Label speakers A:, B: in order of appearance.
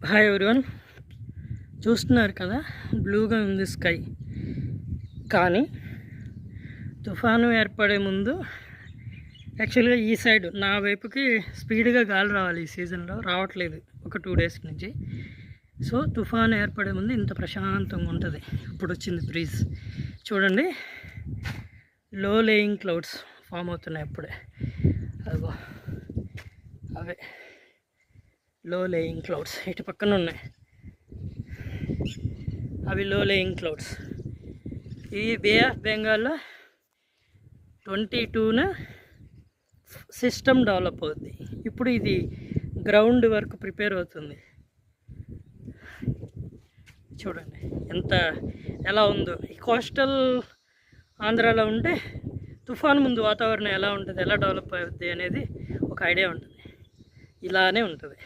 A: Hi everyone, చూస్తున్నారు కదా బ్లూగా ఉంది స్కై. కానీ తుఫాను ఏర్పడే ముందు యాక్చువల్గా ఈ సైడ్ నా వైపుకి స్పీడ్గా గాలి రావాలి. ఈ సీజన్లో రావట్లేదు ఒక 2 days నుంచి. సో తుఫాను ఏర్పడే ముందు ఇంత ప్రశాంతంగా ఉంటుంది. ఇప్పుడు వచ్చింది బ్రీజ్ చూడండి. లో లేయింగ్ క్లౌడ్స్ ఫామ్ అవుతున్నాయి అప్పుడే. అదిగో అవే లో లేయింగ్ క్లౌడ్స్ ఇటు పక్కన ఉన్నాయి. అవి లో లేయింగ్ క్లౌడ్స్. ఈ బే ఆఫ్ బెంగాల్లో 22న సిస్టమ్ డెవలప్ అవుతుంది. ఇప్పుడు ఇది గ్రౌండ్ వర్క్ ప్రిపేర్ అవుతుంది. చూడండి ఎలా ఉందో. ఈ కోస్టల్ ఆంధ్రాలో ఉంటే తుఫాను ముందు వాతావరణం ఎలా ఉంటుంది, ఎలా డెవలప్ అవుతుంది అనేది ఒక ఐడియా ఉంటుంది. ఇలానే ఉంటుంది.